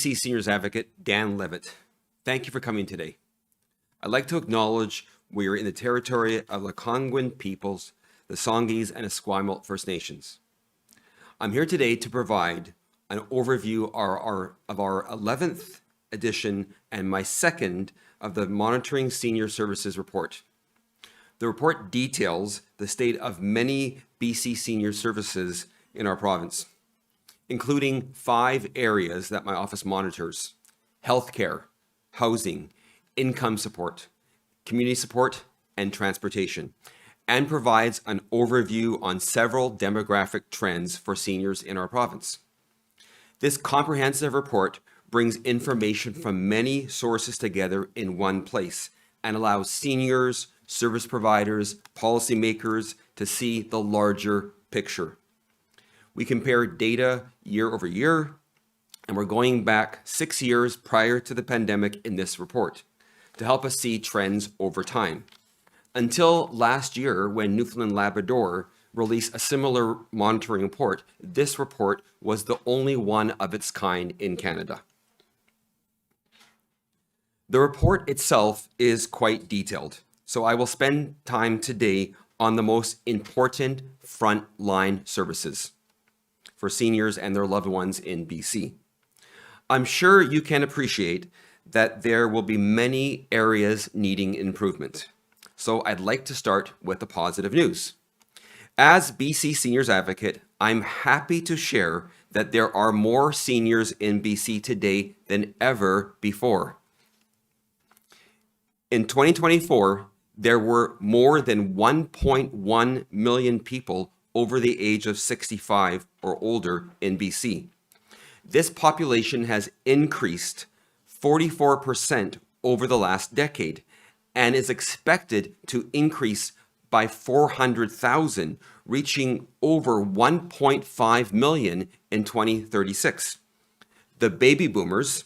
BC Seniors Advocate Dan Levitt. Thank you for coming today. I'd like to acknowledge we are in the territory of the Algonquin peoples, the Songhees and Esquimalt First Nations. I'm here today to provide an overview of our 11th edition and my second of the Monitoring Senior Services Report. The report details the state of many BC senior services in our province, including 5 areas that my office monitors: healthcare, housing, income support, community support, and transportation, and provides an overview on several demographic trends for seniors in our province. This comprehensive report brings information from many sources together in one place and allows seniors, service providers, policymakers to see the larger picture. We compare data year over year, and we're going back 6 years prior to the pandemic in this report to help us see trends over time. Until last year, when Newfoundland and Labrador released a similar monitoring report, this report was the only one of its kind in Canada. The report itself is quite detailed, so I will spend time today on the most important frontline services for seniors and their loved ones in BC. I'm sure you can appreciate that there will be many areas needing improvement. So I'd like to start with the positive news. As BC Seniors Advocate, I'm happy to share that there are more seniors in BC today than ever before. In 2024, there were more than 1.1 million people over the age of 65 or older in BC. This population has increased 44% over the last decade and is expected to increase by 400,000, reaching over 1.5 million in 2036. The baby boomers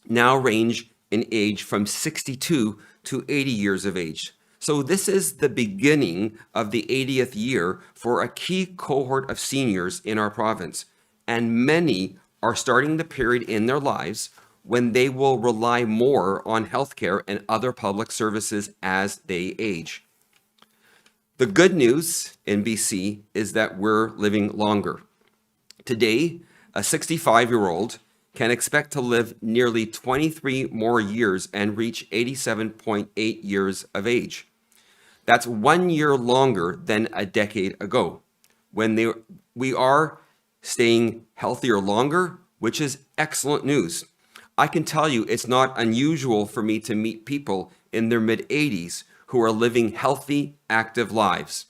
now range in age from 62 to 80 years of age. So this is the beginning of the 80th year for a key cohort of seniors in our province, and many are starting the period in their lives when they will rely more on healthcare and other public services as they age. The good news in BC is that we're living longer. Today, a 65-year-old can expect to live nearly 23 more years and reach 87.8 years of age. That's 1 year longer than a decade ago. We are staying healthier longer, which is excellent news. I can tell you it's not unusual for me to meet people in their mid-80s who are living healthy, active lives.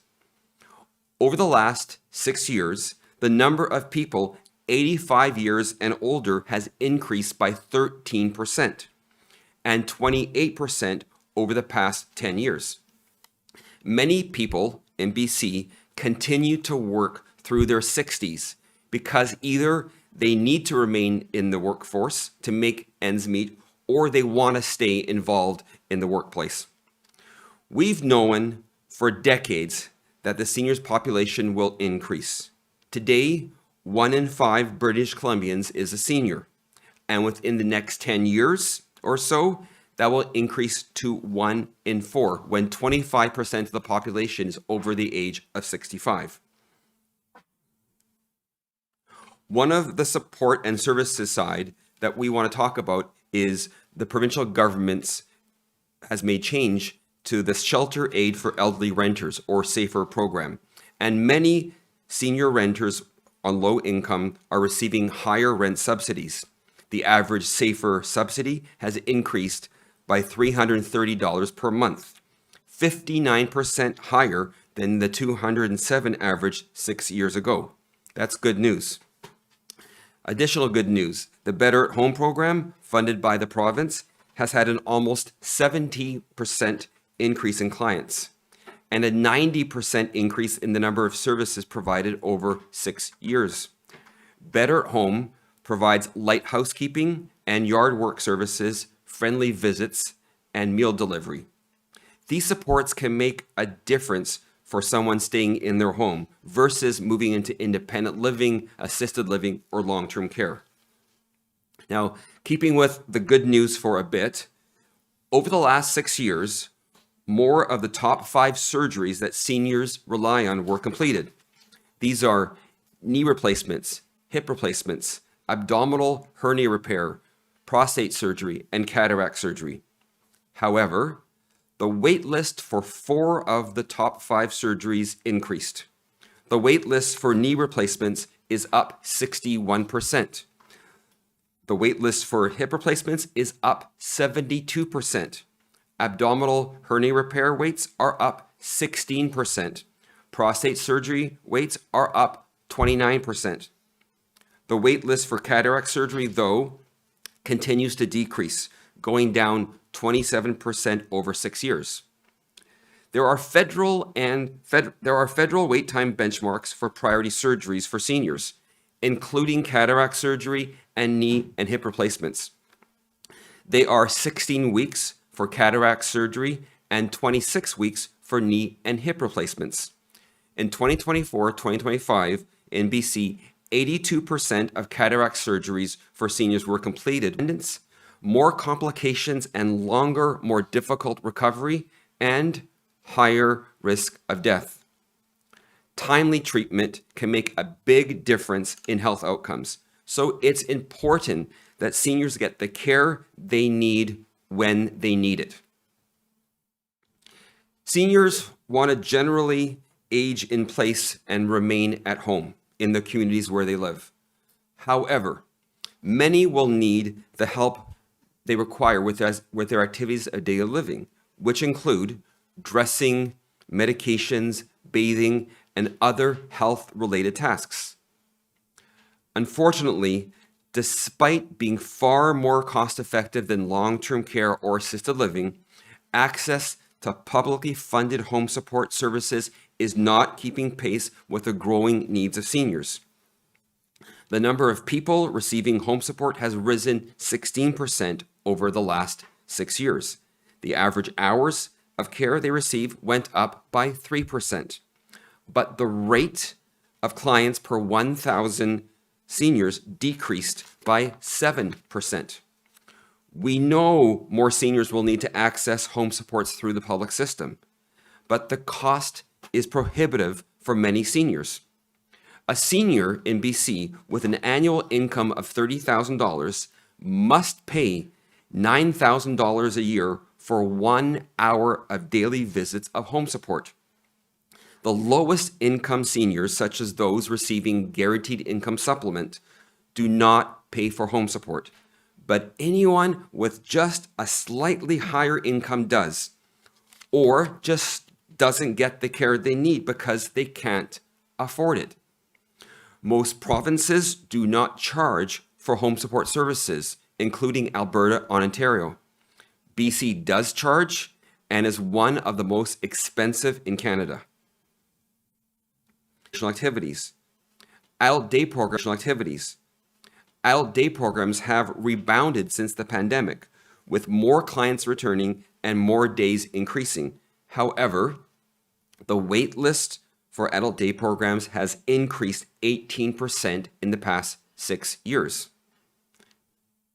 Over the last 6 years, the number of people 85 years and older has increased by 13% and 28% over the past 10 years. Many people in BC continue to work through their 60s because either they need to remain in the workforce to make ends meet, or they want to stay involved in the workplace. We've known for decades that the seniors population will increase. Today, 1 in 5 British Columbians is a senior, and within the next 10 years or so, that will increase to 1 in 4 when 25% of the population is over the age of 65. One of the support and services side that we want to talk about is the provincial government has made change to the Shelter Aid for Elderly Renters, or SAFER program. And many senior renters on low income are receiving higher rent subsidies. The average SAFER subsidy has increased by $330 per month, 59% higher than the $207 average 6 years ago. That's good news. Additional good news, the Better at Home program, funded by the province, has had an almost 70% increase in clients and a 90% increase in the number of services provided over 6 years. Better at Home provides light housekeeping and yard work services, friendly visits, and meal delivery. These supports can make a difference for someone staying in their home versus moving into independent living, assisted living, or long-term care. Now, keeping with the good news for a bit, over the last 6 years, more of the top 5 surgeries that seniors rely on were completed. These are knee replacements, hip replacements, abdominal hernia repair, prostate surgery, and cataract surgery. However, the wait list for 4 of the top 5 surgeries increased. The wait list for knee replacements is up 61%. The wait list for hip replacements is up 72%. Abdominal hernia repair waits are up 16%. Prostate surgery waits are up 29%. The wait list for cataract surgery, though, continues to decrease, going down 27% over 6 years. There are federal wait time benchmarks for priority surgeries for seniors, including cataract surgery and knee and hip replacements. They are 16 weeks for cataract surgery and 26 weeks for knee and hip replacements. In 2024-2025 in BC, 82% of cataract surgeries for seniors were completed. More complications and longer, more difficult recovery, and higher risk of death. Timely treatment can make a big difference in health outcomes. So it's important that seniors get the care they need when they need it. Seniors want to generally age in place and remain at home in the communities where they live. However, many will need the help they require with their activities of daily living, which include dressing, medications, bathing, and other health-related tasks. Unfortunately, despite being far more cost-effective than long-term care or assisted living, access to publicly funded home support services is not keeping pace with the growing needs of seniors. The number of people receiving home support has risen 16% over the last 6 years. The average hours of care they receive went up by 3%. But the rate of clients per 1,000 seniors decreased by 7%. We know more seniors will need to access home supports through the public system, but the cost is prohibitive for many seniors. A senior in BC with an annual income of $30,000 must pay $9,000 a year for 1 hour of daily visits of home support. The lowest income seniors, such as those receiving guaranteed income supplement, do not pay for home support, but anyone with just a slightly higher income does, or just doesn't get the care they need because they can't afford it. Most provinces do not charge for home support services, including Alberta and Ontario. BC does charge and is one of the most expensive in Canada. Activities. Adult day programs. Adult day programs have rebounded since the pandemic, with more clients returning and more days increasing. However, the wait list for adult day programs has increased 18% in the past 6 years.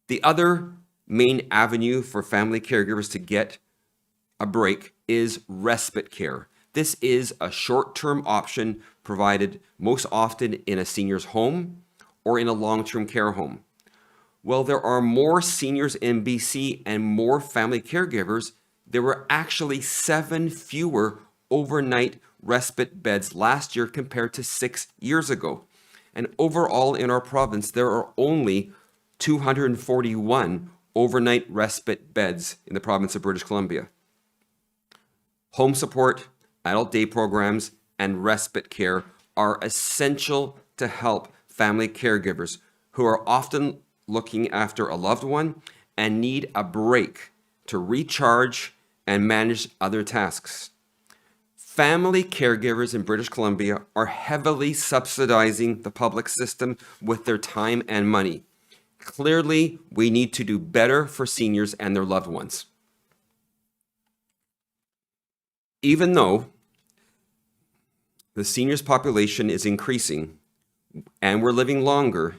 The other main avenue for family caregivers to get a break is respite care. This is a short-term option provided most often in a senior's home or in a long-term care home. Well, there are more seniors in BC and more family caregivers. There were actually 7 fewer overnight respite beds last year compared to 6 years ago. And overall in our province, there are only 241 overnight respite beds in the province of British Columbia. Home support, adult day programs, and respite care are essential to help family caregivers who are often looking after a loved one and need a break to recharge and manage other tasks. Family caregivers in British Columbia are heavily subsidizing the public system with their time and money. Clearly, we need to do better for seniors and their loved ones. Even though the seniors population is increasing and we're living longer,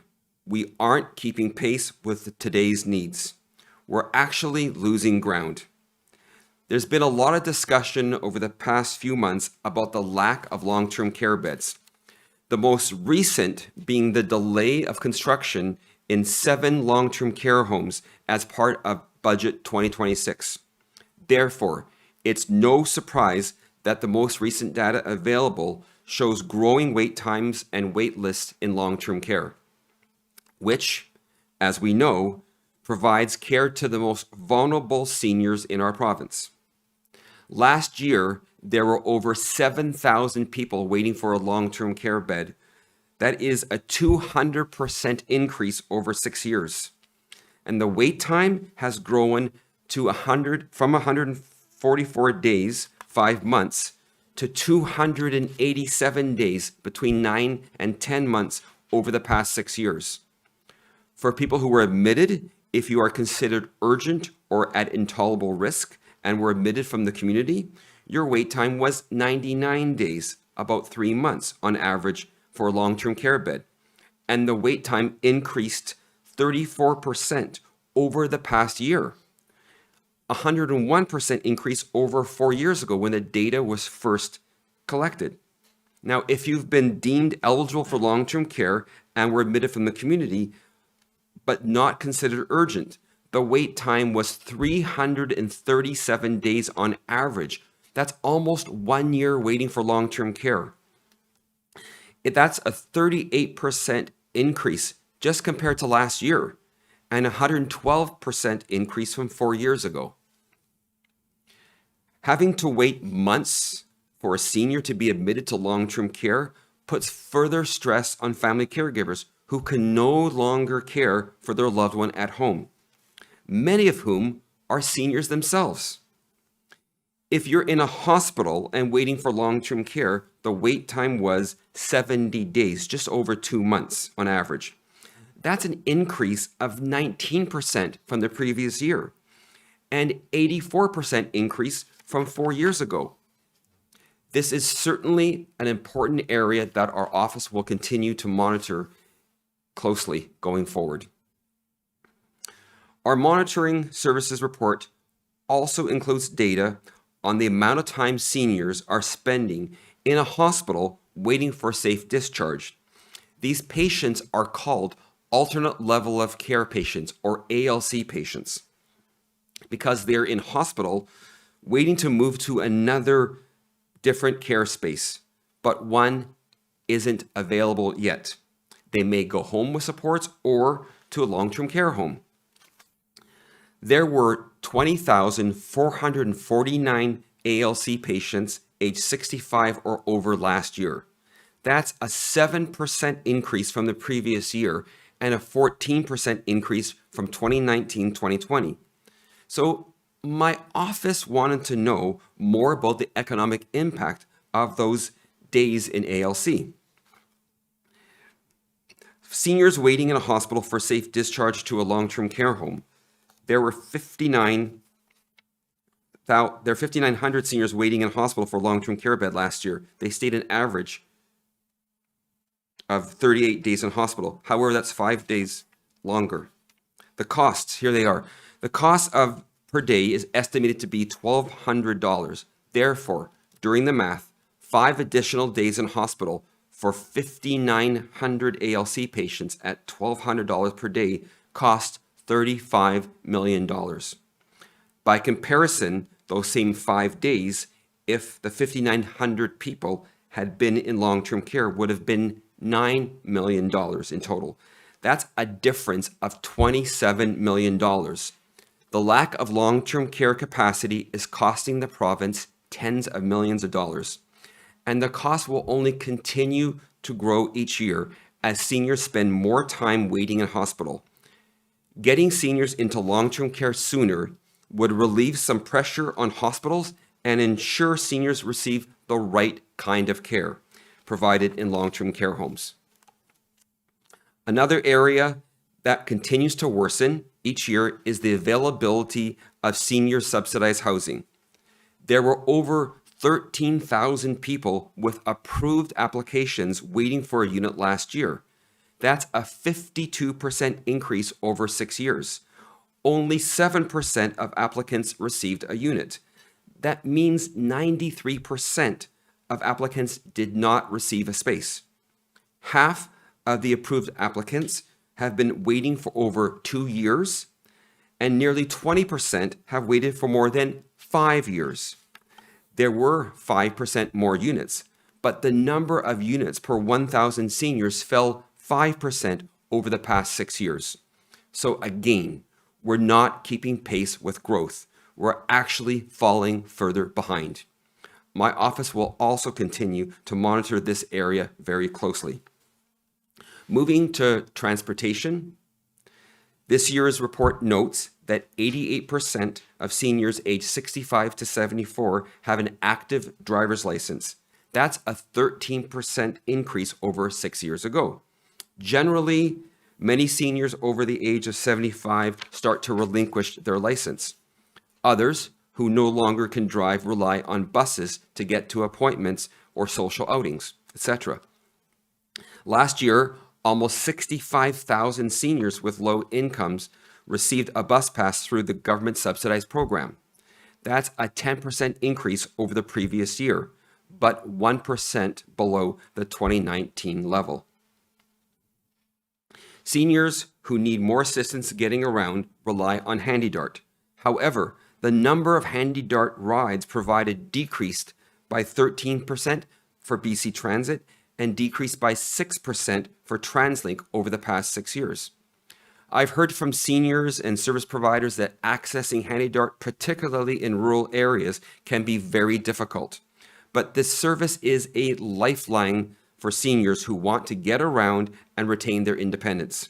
we aren't keeping pace with today's needs. We're actually losing ground. There's been a lot of discussion over the past few months about the lack of long-term care beds. The most recent being the delay of construction in 7 long-term care homes as part of Budget 2026. Therefore, it's no surprise that the most recent data available shows growing wait times and wait lists in long-term care, which, as we know, provides care to the most vulnerable seniors in our province. Last year, there were over 7,000 people waiting for a long-term care bed. That is a 200% increase over 6 years. And the wait time has grown to from 144 days, 5 months, to 287 days, between 9 and 10 months over the past 6 years. For people who were admitted, if you are considered urgent or at intolerable risk and were admitted from the community, your wait time was 99 days, about 3 months on average for a long-term care bed. And the wait time increased 34% over the past year. 101% increase over 4 years ago when the data was first collected. Now, if you've been deemed eligible for long-term care and were admitted from the community, but not considered urgent, the wait time was 337 days on average. That's almost 1 year waiting for long-term care. That's a 38% increase just compared to last year, and 112% increase from 4 years ago. Having to wait months for a senior to be admitted to long-term care puts further stress on family caregivers who can no longer care for their loved one at home, many of whom are seniors themselves. If you're in a hospital and waiting for long-term care, the wait time was 70 days, just over 2 months on average. That's an increase of 19% from the previous year and 84% increase from 4 years ago. This is certainly an important area that our office will continue to monitor closely going forward. Our monitoring services report also includes data on the amount of time seniors are spending in a hospital waiting for safe discharge. These patients are called alternate level of care patients, or ALC patients, because they're in hospital waiting to move to another different care space, but one isn't available yet. They may go home with supports or to a long-term care home. There were 20,449 ALC patients aged 65 or over last year. That's a 7% increase from the previous year and a 14% increase from 2019-2020. So my office wanted to know more about the economic impact of those days in ALC. Seniors waiting in a hospital for safe discharge to a long-term care home. There were 5,900 seniors waiting in a hospital for a long-term care bed last year. They stayed an average of 38 days in hospital. However, that's 5 days longer. The costs, here they are. The cost per day is estimated to be $1,200. Therefore, doing the math, 5 additional days in hospital for 5,900 ALC patients at $1,200 per day cost $35 million. By comparison, those same 5 days, if the 5,900 people had been in long-term care, would have been $9 million in total. That's a difference of $27 million. The lack of long-term care capacity is costing the province tens of millions of dollars, and the cost will only continue to grow each year as seniors spend more time waiting in hospital. Getting seniors into long-term care sooner would relieve some pressure on hospitals and ensure seniors receive the right kind of care provided in long-term care homes. Another area that continues to worsen each year is the availability of senior subsidized housing. There were over 13,000 people with approved applications waiting for a unit last year. That's a 52% increase over 6 years. Only 7% of applicants received a unit. That means 93% of applicants did not receive a space. Half of the approved applicants have been waiting for over 2 years, and nearly 20% have waited for more than 5 years. There were 5% more units, but the number of units per 1,000 seniors fell 5% over the past 6 years. So again, we're not keeping pace with growth. We're actually falling further behind. My office will also continue to monitor this area very closely. Moving to transportation, this year's report notes that 88% of seniors aged 65 to 74 have an active driver's license. That's a 13% increase over 6 years ago. Generally, many seniors over the age of 75 start to relinquish their license. Others who no longer can drive rely on buses to get to appointments or social outings, etc. Last year, almost 65,000 seniors with low incomes received a bus pass through the government subsidized program. That's a 10% increase over the previous year, but 1% below the 2019 level. Seniors who need more assistance getting around rely on HandyDart. However, the number of HandyDart rides provided decreased by 13% for BC Transit and decreased by 6% for TransLink over the past 6 years. I've heard from seniors and service providers that accessing HandyDart, particularly in rural areas, can be very difficult. But this service is a lifeline for seniors who want to get around and retain their independence.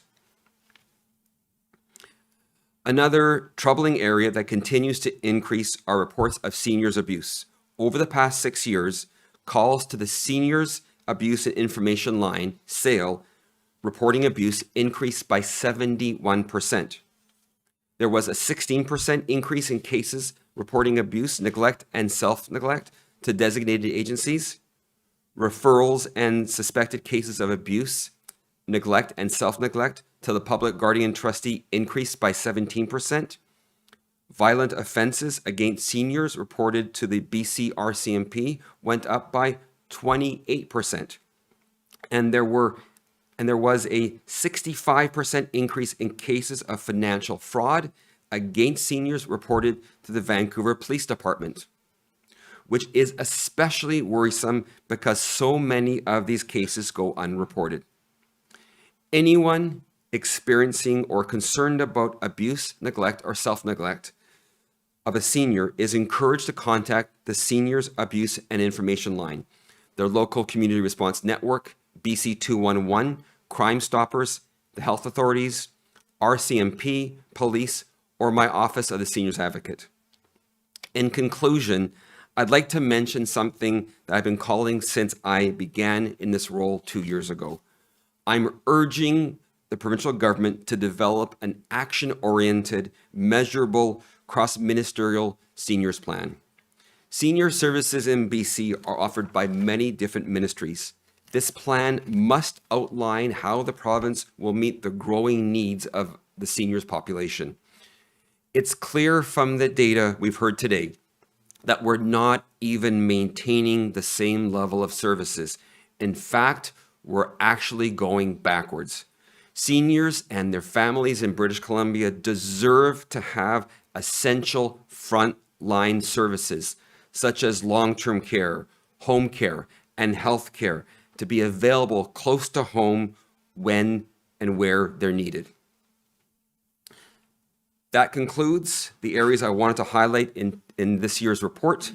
Another troubling area that continues to increase are reports of seniors abuse. Over the past 6 years, calls to the Seniors Abuse and Information Line, SAIL, reporting abuse increased by 71%. There was a 16% increase in cases reporting abuse, neglect, and self-neglect to designated agencies. Referrals and suspected cases of abuse, neglect, and self-neglect to the public guardian trustee increased by 17%. Violent offenses against seniors reported to the BC RCMP went up by 28%. And there was a 65% increase in cases of financial fraud against seniors reported to the Vancouver Police Department, which is especially worrisome because so many of these cases go unreported. Anyone experiencing or concerned about abuse, neglect, or self-neglect of a senior is encouraged to contact the Seniors Abuse and Information Line, their local community response network, BC 211, Crime Stoppers, the health authorities, RCMP, police, or my office of the Seniors Advocate. In conclusion, I'd like to mention something that I've been calling since I began in this role 2 years ago. I'm urging the provincial government to develop an action-oriented, measurable, cross-ministerial seniors plan. Senior services in BC are offered by many different ministries. This plan must outline how the province will meet the growing needs of the seniors population. It's clear from the data we've heard today that we're not even maintaining the same level of services. In fact, we're actually going backwards. Seniors and their families in British Columbia deserve to have essential frontline services, such as long-term care, home care, and health care, to be available close to home when and where they're needed. That concludes the areas I wanted to highlight in this year's report.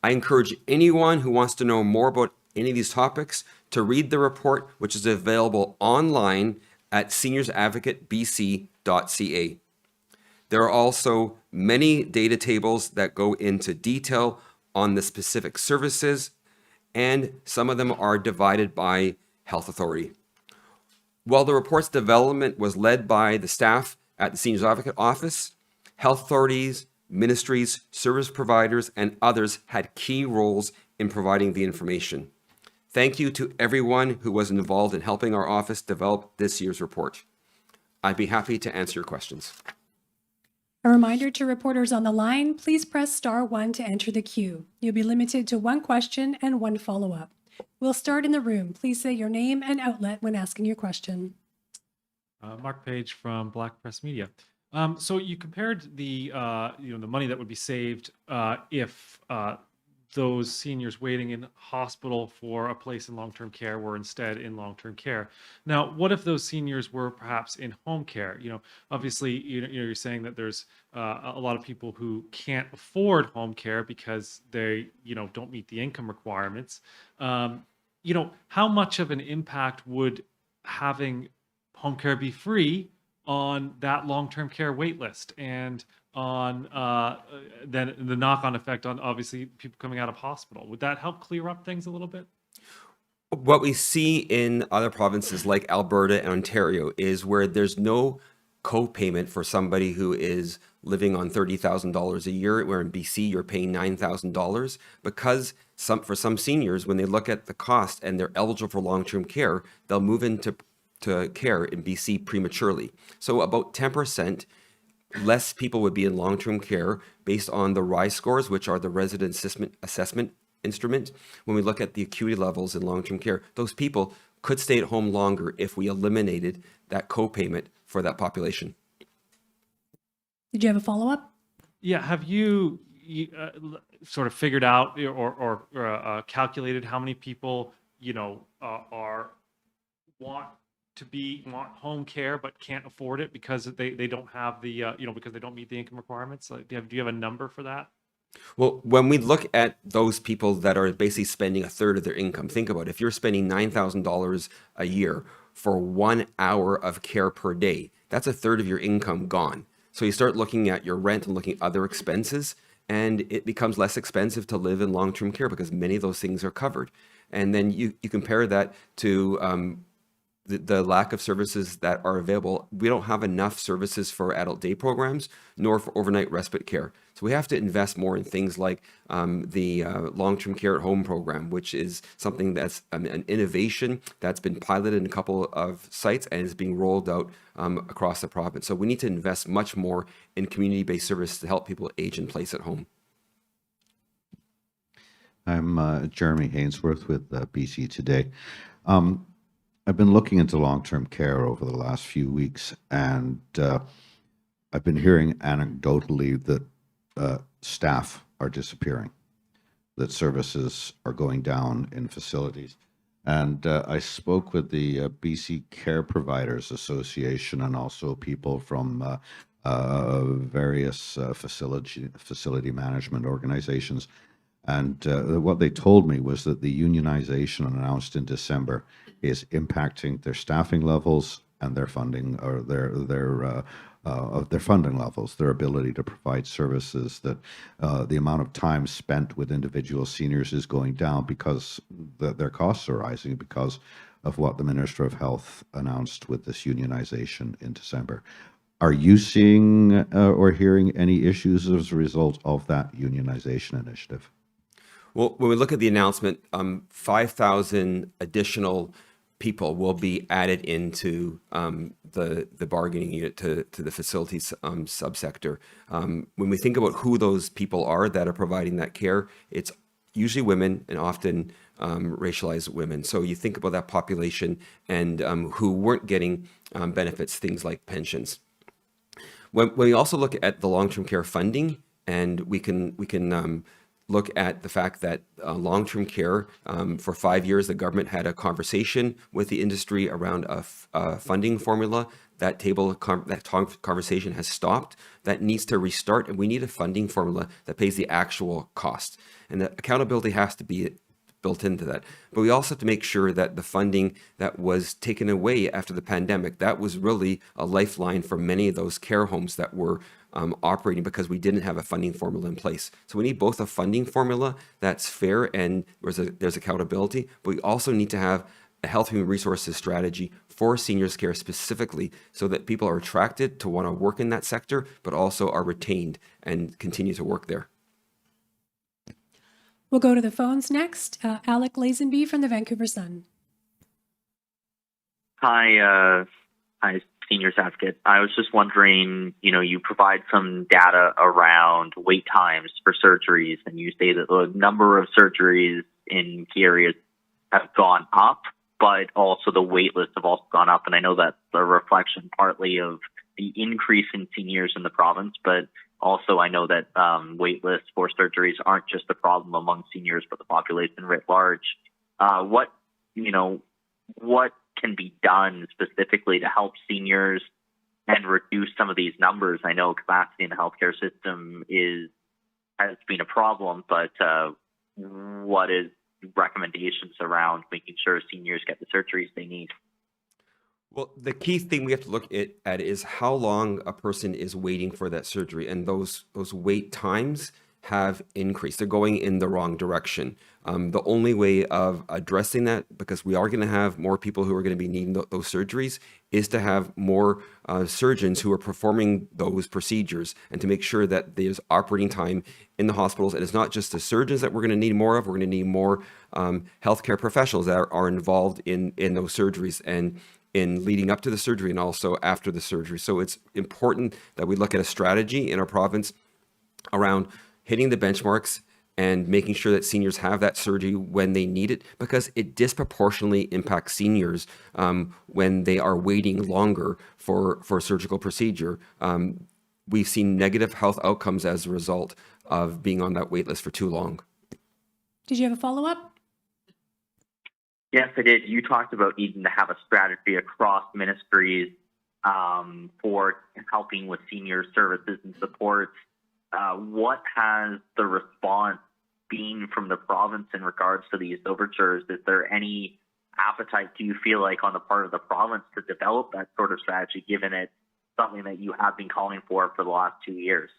I encourage anyone who wants to know more about any of these topics to read the report, which is available online at senioradvocatebc.ca. There are also many data tables that go into detail on the specific services, and some of them are divided by health authority. While the report's development was led by the staff at the Seniors Advocate Office, health authorities, ministries, service providers, and others had key roles in providing the information. Thank you to everyone who was involved in helping our office develop this year's report. I'd be happy to answer your questions. A reminder to reporters on the line, please press star 1 to enter the queue. You'll be limited to 1 question and 1 follow-up. We'll start in the room. Please say your name and outlet when asking your question. Mark Page from Black Press Media. So you compared the the money that would be saved if those seniors waiting in hospital for a place in long-term care were instead in long-term care. Now, what if those seniors were perhaps in home care? Obviously, you're saying that there's a lot of people who can't afford home care because they, don't meet the income requirements. How much of an impact would having home care be free on that long-term care wait list and on then the knock-on effect on obviously people coming out of hospital? Would that help clear up things a little bit? What we see in other provinces like Alberta and Ontario is where there's no co-payment for somebody who is living on $30,000 a year, where in BC you're paying $9,000, because for some seniors, when they look at the cost and they're eligible for long-term care, they'll move into care in BC prematurely. So about 10% less people would be in long-term care based on the RISE scores, which are the resident assessment instrument. When we look at the acuity levels in long-term care, those people could stay at home longer if we eliminated that co-payment for that population. Did you have a follow-up? Yeah, have you sort of figured out or calculated how many people want home care but can't afford it because they don't have the because they don't meet the income requirements? Like, do you have a number for that? Well, when we look at those people that are basically spending a third of their income, think about it. If you're spending $9,000 a year for 1 hour of care per day, that's a third of your income gone. So you start looking at your rent and looking at other expenses, and it becomes less expensive to live in long-term care because many of those things are covered. And then you compare that to the lack of services that are available. We don't have enough services for adult day programs, nor for overnight respite care. So we have to invest more in things like the long-term care at home program, which is something that's an innovation that's been piloted in a couple of sites and is being rolled out across the province. So we need to invest much more in community-based services to help people age in place at home. I'm Jeremy Hainsworth with BC Today. I've been looking into long-term care over the last few weeks, and I've been hearing anecdotally that staff are disappearing, that services are going down in facilities. And I spoke with the BC Care Providers Association and also people from various facility management organizations. And what they told me was that the unionization announced in December is impacting their staffing levels and their funding, or their funding levels, their ability to provide services. That the amount of time spent with individual seniors is going down because their costs are rising because of what the Minister of Health announced with this unionization in December. Are you seeing or hearing any issues as a result of that unionization initiative? Well, when we look at the announcement, 5,000 additional people will be added into the bargaining unit to the facilities subsector. When we think about who those people are that are providing that care, it's usually women and often racialized women. So you think about that population and who weren't getting benefits, things like pensions. When we also look at the long-term care funding, and we can look at the fact that long-term care, for 5 years, the government had a conversation with the industry around a funding formula. That conversation has stopped. That needs to restart, and we need a funding formula that pays the actual cost. And the accountability has to be built into that. But we also have to make sure that the funding that was taken away after the pandemic, that was really a lifeline for many of those care homes that were operating because we didn't have a funding formula in place. So we need both a funding formula that's fair and there's accountability, but we also need to have a health human resources strategy for seniors care specifically so that people are attracted to want to work in that sector, but also are retained and continue to work there. We'll go to the phones next. Alec Lazenby from the Vancouver Sun. Hi, Seniors Advocate. I was just wondering, you provide some data around wait times for surgeries, and you say that the number of surgeries in key areas have gone up, but also the wait lists have also gone up. And I know that's a reflection partly of the increase in seniors in the province, but also I know that wait lists for surgeries aren't just a problem among seniors, but the population writ large. What can be done specifically to help seniors and reduce some of these numbers? I know capacity in the healthcare system has been a problem, but what is recommendations around making sure seniors get the surgeries they need? Well, the key thing we have to look at is how long a person is waiting for that surgery, and those wait times have increased. They're going in the wrong direction. The only way of addressing that, because we are going to have more people who are going to be needing those surgeries, is to have more surgeons who are performing those procedures, and to make sure that there's operating time in the hospitals. And it's not just the surgeons that we're going to need more of. We're going to need more healthcare professionals that are involved in those surgeries and in leading up to the surgery and also after the surgery. So it's important that we look at a strategy in our province around hitting the benchmarks and making sure that seniors have that surgery when they need it, because it disproportionately impacts seniors when they are waiting longer for a surgical procedure. We've seen negative health outcomes as a result of being on that wait list for too long. Did you have a follow-up? Yes, I did. You talked about needing to have a strategy across ministries for helping with senior services and supports. What has the response been from the province in regards to these overtures? Is there any appetite, do you feel like, on the part of the province to develop that sort of strategy, given it's something that you have been calling for the last 2 years?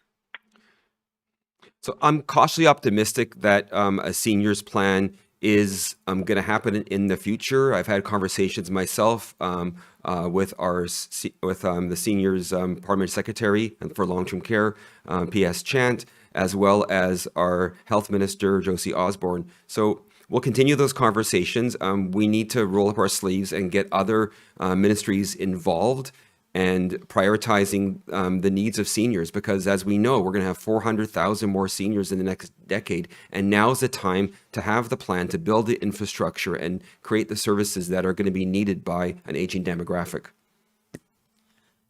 So I'm cautiously optimistic that a seniors plan is going to happen in the future. I've had conversations myself with the seniors parliamentary secretary for long-term care, P.S. Chant, as well as our health minister, Josie Osborne. So we'll continue those conversations. We need to roll up our sleeves and get other ministries involved and prioritizing the needs of seniors, because as we know, we're going to have 400,000 more seniors in the next decade. And now's the time to have the plan to build the infrastructure and create the services that are going to be needed by an aging demographic.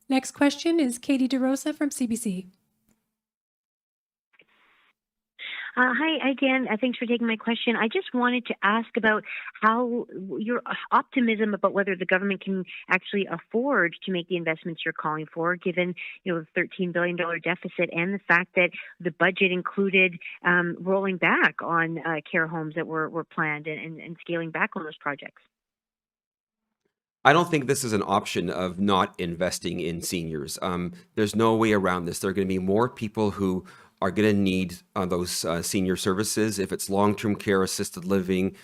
Next question is Katie DeRosa from CBC. Hi, Dan. Thanks for taking my question. I just wanted to ask about how your optimism about whether the government can actually afford to make the investments you're calling for, given the $13 billion deficit and the fact that the budget included rolling back on care homes that were planned and scaling back on those projects. I don't think this is an option of not investing in seniors. There's no way around this. There are going to be more people who are going to need those senior services. If it's long-term care, assisted living,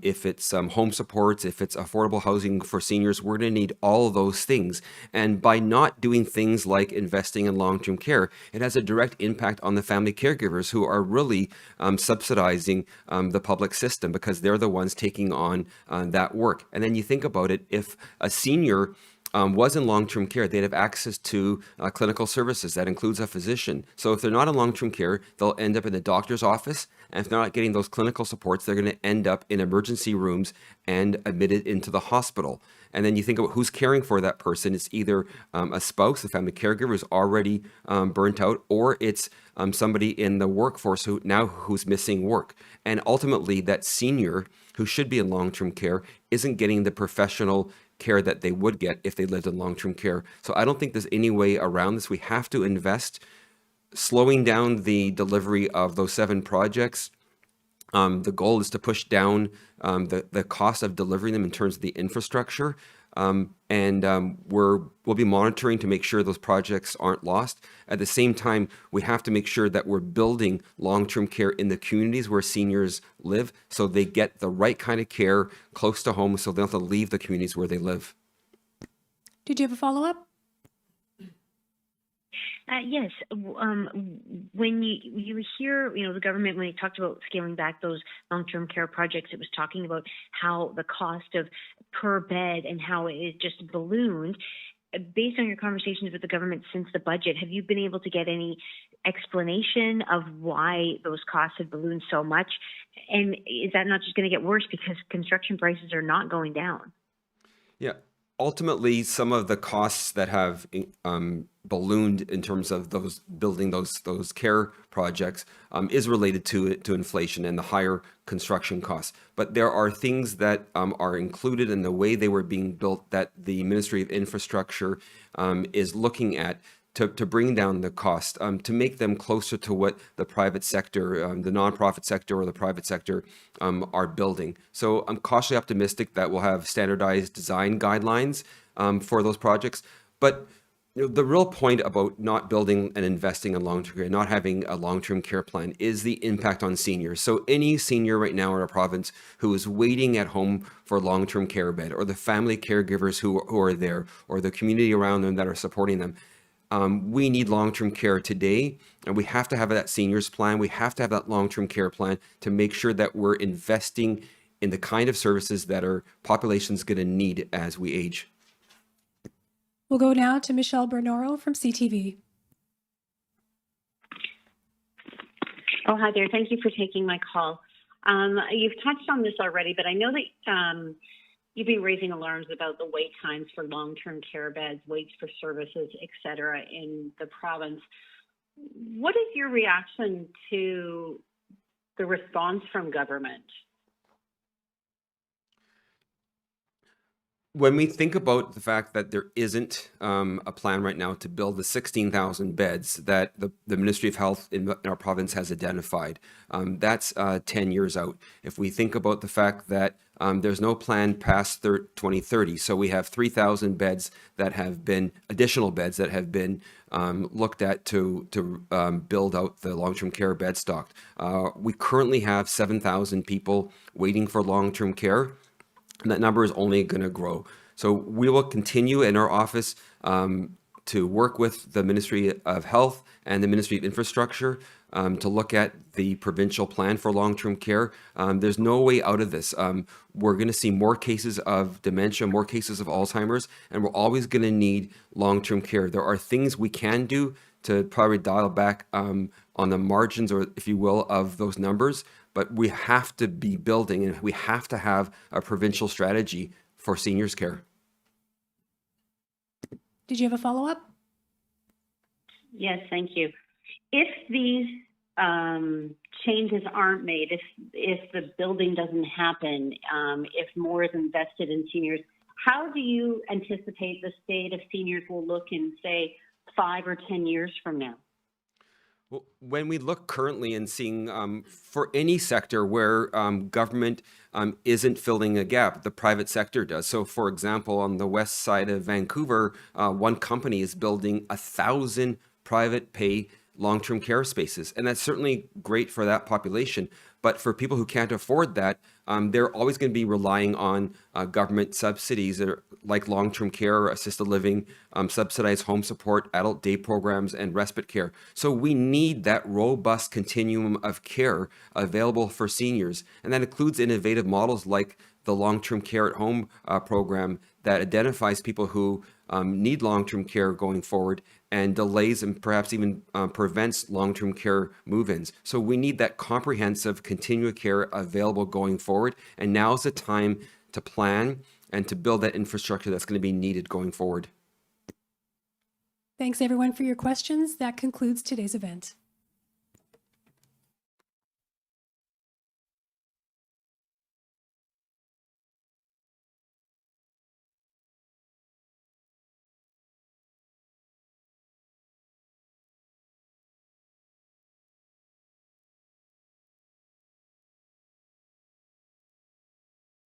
if it's home supports, if it's affordable housing for seniors, we're going to need all of those things. And by not doing things like investing in long-term care, it has a direct impact on the family caregivers who are really subsidizing the public system, because they're the ones taking on that work. And then you think about it, if a senior was in long-term care, they'd have access to clinical services. That includes a physician. So if they're not in long-term care, they'll end up in the doctor's office. And if they're not getting those clinical supports, they're going to end up in emergency rooms and admitted into the hospital. And then you think about who's caring for that person. It's either a spouse, the family caregiver who's already burnt out, or it's somebody in the workforce who's missing work. And ultimately, that senior who should be in long-term care isn't getting the professional care that they would get if they lived in long-term care. So I don't think there's any way around this. We have to invest. Slowing down the delivery of those 7 projects, the goal is to push down the cost of delivering them in terms of the infrastructure. We'll be monitoring to make sure those projects aren't lost. At the same time, we have to make sure that we're building long-term care in the communities where seniors live, so they get the right kind of care close to home, so they don't have to leave the communities where they live. Did you have a follow-up? Yes. When you hear, the government, when they talked about scaling back those long-term care projects, it was talking about how the cost of per bed and how it just ballooned. Based on your conversations with the government since the budget, have you been able to get any explanation of why those costs have ballooned so much? And is that not just going to get worse because construction prices are not going down? Yeah. Ultimately, some of the costs that have ballooned in terms of those building those care projects is related to inflation and the higher construction costs. But there are things that are included in the way they were being built that the Ministry of Infrastructure is looking at to bring down the cost, to make them closer to what the private sector, the nonprofit sector or the private sector are building. So I'm cautiously optimistic that we'll have standardized design guidelines for those projects. But the real point about not building and investing in long-term care, not having a long-term care plan, is the impact on seniors. So any senior right now in our province who is waiting at home for a long-term care bed, or the family caregivers who are there, or the community around them that are supporting them, we need long-term care today, and we have to have that seniors plan. We have to have that long-term care plan to make sure that we're investing in the kind of services that our population's going to need as we age. We'll go now to Michelle Bernoro from CTV. Oh, hi there. Thank you for taking my call. You've touched on this already, but I know that you've been raising alarms about the wait times for long-term care beds, waits for services, et cetera, in the province. What is your reaction to the response from government? When we think about the fact that there isn't a plan right now to build the 16,000 beds that the Ministry of Health in our province has identified, that's 10 years out. If we think about the fact that there's no plan past 2030, so we have 3,000 beds that have been, additional beds that have been looked at to build out the long-term care bed stock. We currently have 7,000 people waiting for long-term care. And that number is only going to grow. So we will continue in our office to work with the Ministry of Health and the Ministry of Infrastructure to look at the provincial plan for long-term care. There's no way out of this. We're going to see more cases of dementia, more cases of Alzheimer's, and we're always going to need long-term care. There are things we can do to probably dial back on the margins, or if you will, of those numbers. But we have to be building, and we have to have a provincial strategy for seniors care. Did you have a follow-up? Yes, thank you. If these changes aren't made, if the building doesn't happen, if more is invested in seniors, how do you anticipate the state of seniors will look in, say, 5 or 10 years from now? Well, when we look currently and seeing for any sector where government isn't filling a gap, the private sector does. So, for example, on the west side of Vancouver, one company is building 1,000 private pay long-term care spaces. And that's certainly great for that population. But for people who can't afford that, they're always going to be relying on government subsidies like long-term care, assisted living, subsidized home support, adult day programs, and respite care. So we need that robust continuum of care available for seniors. And that includes innovative models like the long-term care at home program that identifies people who need long-term care going forward and delays and perhaps even prevents long-term care move-ins. So we need that comprehensive continuum care available going forward. And now's the time to plan and to build that infrastructure that's going to be needed going forward. Thanks everyone for your questions. That concludes today's event.